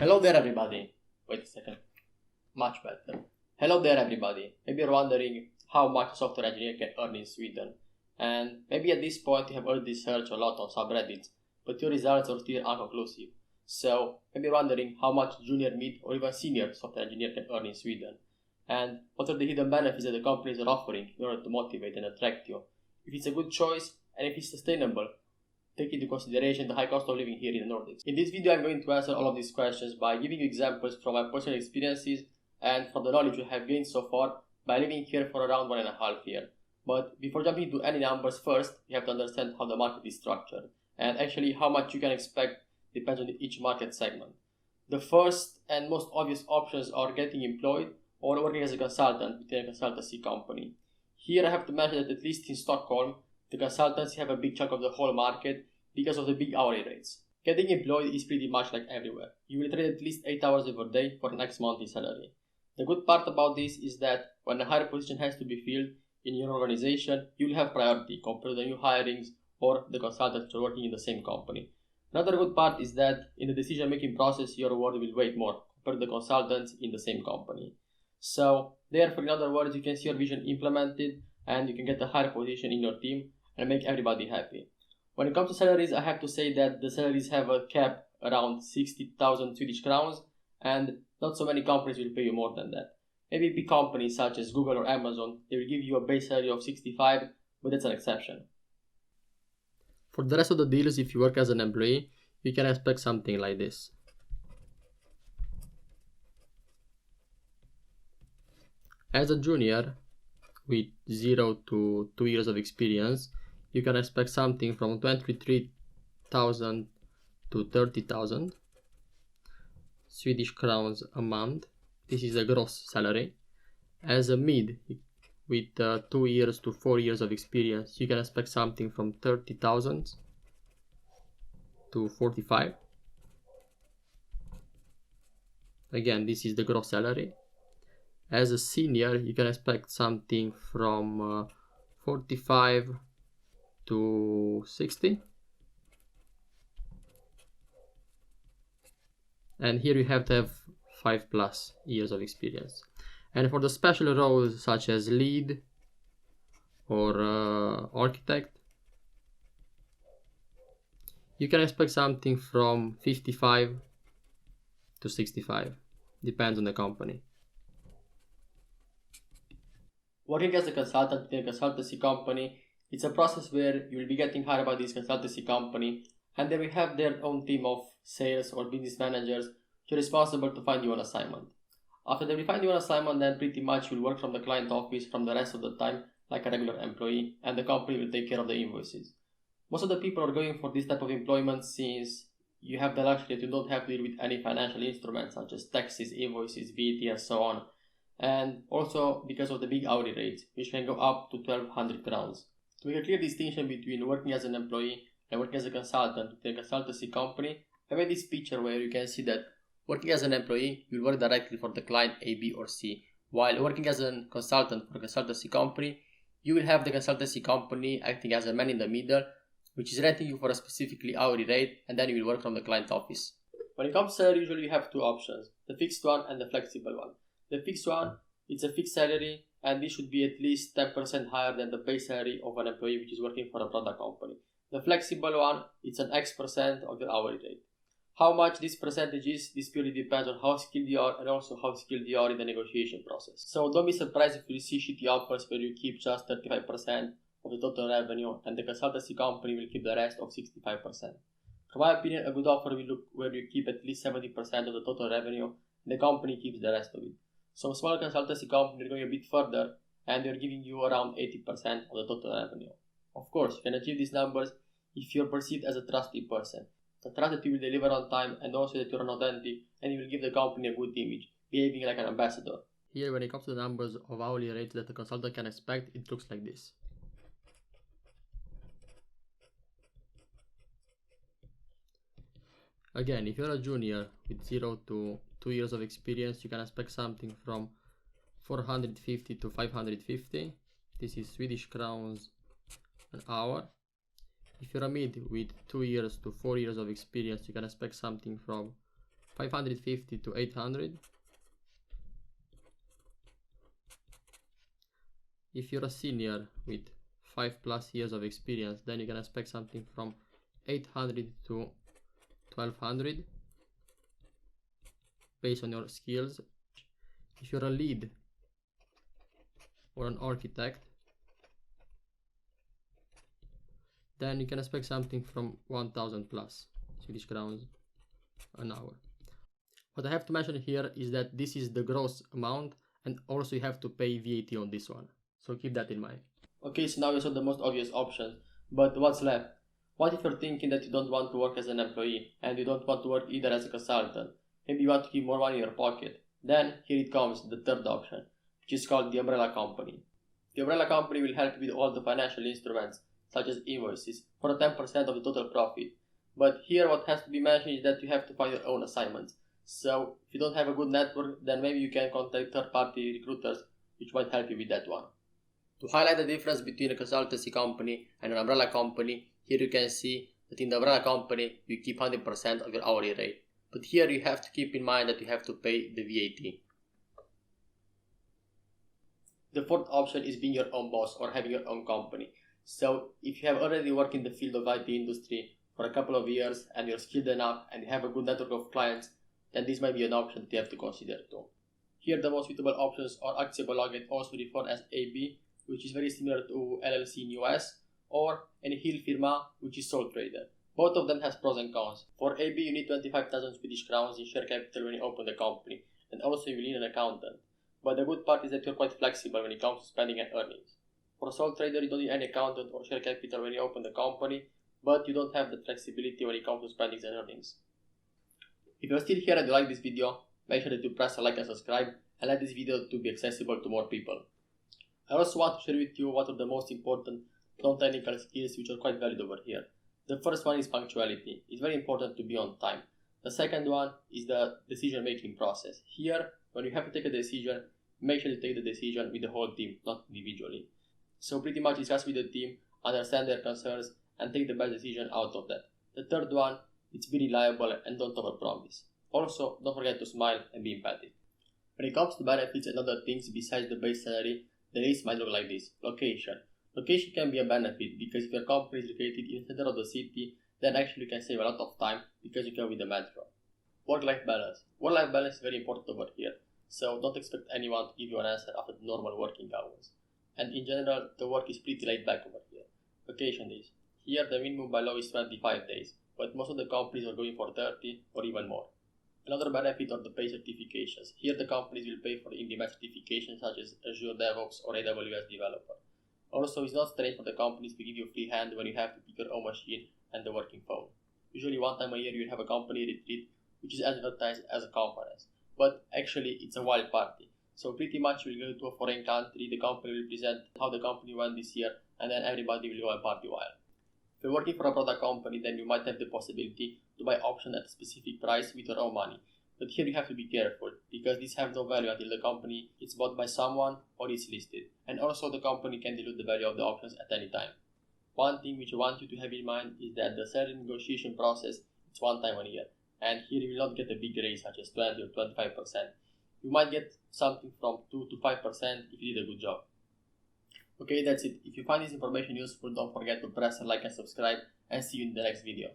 Hello there everybody. Wait a second. Much better. Hello there everybody. Maybe you're wondering how much a software engineer can earn in Sweden. And maybe at this point you have already searched a lot on subreddits, but your results are still inconclusive. So maybe you're wondering how much junior, mid, or even senior software engineer can earn in Sweden. And what are the hidden benefits that the companies are offering in order to motivate and attract you. If it's a good choice and if it's sustainable, take into consideration the high cost of living here in the Nordics. In this video, I'm going to answer all of these questions by giving you examples from my personal experiences and from the knowledge I have gained so far by living here for around 1.5 years. But before jumping into any numbers, first, you have to understand how the market is structured. And actually, how much you can expect depends on each market segment. The first and most obvious options are getting employed or working as a consultant within a consultancy company. Here I have to mention that at least in Stockholm, the consultants have a big chunk of the whole market because of the big hourly rates. Getting employed is pretty much like everywhere. You will trade at least 8 hours every day for an X monthly salary. The good part about this is that when a higher position has to be filled in your organization, you will have priority compared to the new hirings or the consultants who are working in the same company. Another good part is that in the decision-making process, your reward will weigh more compared to the consultants in the same company. So, therefore, in other words, you can see your vision implemented and you can get a higher position in your team and make everybody happy. When it comes to salaries, I have to say that the salaries have a cap around 60,000 Swedish crowns, and not so many companies will pay you more than that. Maybe big companies such as Google or Amazon, they will give you a base salary of 65, but that's an exception. For the rest of the deals, if you work as an employee, you can expect something like this. As a junior, with 0 to 2 years of experience, you can expect something from 23,000 to 30,000 Swedish crowns a month. This is a gross salary. As a mid, with 2 years to 4 years of experience, you can expect something from 30,000 to 45. Again, this is the gross salary. As a senior, you can expect something from 45 to 60. And here you have to have 5+ years of experience. And for the special roles such as lead or architect, you can expect something from 55 to 65. Depends on the company. Working as a consultant in a consultancy company, it's a process where you will be getting hired by this consultancy company, and they will have their own team of sales or business managers who are responsible to find you an assignment. After they will find you an assignment, then pretty much you'll work from the client office from the rest of the time like a regular employee, and the company will take care of the invoices. Most of the people are going for this type of employment since you have the luxury that you don't have to deal with any financial instruments such as taxes, invoices, VAT, and so on. And also because of the big hourly rates, which can go up to 1,200 crowns. To make a clear distinction between working as an employee and working as a consultant in a consultancy company, I made this picture where you can see that working as an employee, you will work directly for the client A, B, or C, while working as a consultant for a consultancy company, you will have the consultancy company acting as a man in the middle, which is renting you for a specifically hourly rate, and then you will work from the client office. When it comes to salary, usually you have two options, the fixed one and the flexible one. The fixed one, it's a fixed salary, and this should be at least 10% higher than the base salary of an employee which is working for a product company. The flexible one, it's an X% of your hourly rate. How much this percentage is, this purely depends on how skilled you are and also how skilled you are in the negotiation process. So don't be surprised if you see shitty offers where you keep just 35% of the total revenue and the consultancy company will keep the rest of 65%. From my opinion, a good offer will look where you keep at least 70% of the total revenue and the company keeps the rest of it. Some small consultancy companies are going a bit further and they're giving you around 80% of the total revenue. Of course, you can achieve these numbers if you're perceived as a trusted person. The trust that you will deliver on time and also that you're authentic and you will give the company a good image, behaving like an ambassador. Here, when it comes to the numbers of hourly rates that the consultant can expect, it looks like this. Again, if you're a junior with 0 to 2 years of experience, you can expect something from 450 to 550. This is Swedish crowns an hour. If you're a mid with 2 years to 4 years of experience, you can expect something from 550 to 800. If you're a senior with 5+ years of experience, then you can expect something from 800 to 1200 based on your skills. If you're a lead or an architect, then you can expect something from 1000 plus Swedish crowns an hour. What I have to mention here is that this is the gross amount, and also you have to pay VAT on this one, so keep that in mind. Okay, so now we saw the most obvious options, but what's left? What if you're thinking that you don't want to work as an employee and you don't want to work either as a consultant? Maybe you want to keep more money in your pocket. Then here it comes, the third option, which is called the umbrella company. The umbrella company will help you with all the financial instruments, such as invoices, for 10% of the total profit. But here what has to be mentioned is that you have to find your own assignments. So if you don't have a good network, then maybe you can contact third-party recruiters, which might help you with that one. To highlight the difference between a consultancy company and an umbrella company, here you can see that in the umbrella company, you keep 100% of your hourly rate. But here you have to keep in mind that you have to pay the VAT. The fourth option is being your own boss or having your own company. So if you have already worked in the field of IT industry for a couple of years and you're skilled enough and you have a good network of clients, then this might be an option that you have to consider too. Here the most suitable options are Aktiebolag, also referred as AB, which is very similar to LLC in US, or any Hilfirma, which is sole trader. Both of them has pros and cons. For AB you need 25,000 Swedish crowns in share capital when you open the company, and also you will need an accountant. But the good part is that you're quite flexible when it comes to spending and earnings. For sole trader you don't need any accountant or share capital when you open the company, but you don't have the flexibility when it comes to spending and earnings. If you're still here and you like this video, make sure that you press a like and subscribe, and let this video to be accessible to more people. I also want to share with you what are the most important non-technical skills which are quite valued over here. The first one is punctuality. It's very important to be on time. The second one is the decision-making process. Here, when you have to take a decision, make sure you take the decision with the whole team, not individually. So pretty much discuss with the team, understand their concerns, and take the best decision out of that. The third one, it's be reliable and don't overpromise. Also, don't forget to smile and be empathic. When it comes to benefits and other things besides the base salary, the list might look like this. Location. Location can be a benefit because if your company is located in the center of the city, then actually you can save a lot of time because you can with the metro. Work-life balance. Work-life balance is very important over here, so don't expect anyone to give you an answer after the normal working hours. And in general, the work is pretty laid back over here. Vacation days. Here the minimum by law is 25 days, but most of the companies are going for 30 or even more. Another benefit are the pay certifications. Here the companies will pay for the Indre certifications such as Azure DevOps or AWS Developer. Also, it's not strange for the companies to give you a free hand when you have to pick your own machine and the working phone. Usually one time a year you'll have a company retreat which is advertised as a conference, but actually it's a wild party. So pretty much you'll go to a foreign country, the company will present how the company went this year, and then everybody will go and party wild. If you're working for a product company, then you might have the possibility to buy options at a specific price with your own money. But here you have to be careful, because these have no value until the company is bought by someone or is listed. And also the company can dilute the value of the options at any time. One thing which I want you to have in mind is that the salary negotiation process is one time a year. And here you will not get a big raise such as 20 or 25%. You might get something from 2 to 5% if you did a good job. Okay, that's it. If you find this information useful, don't forget to press like and subscribe, and see you in the next video.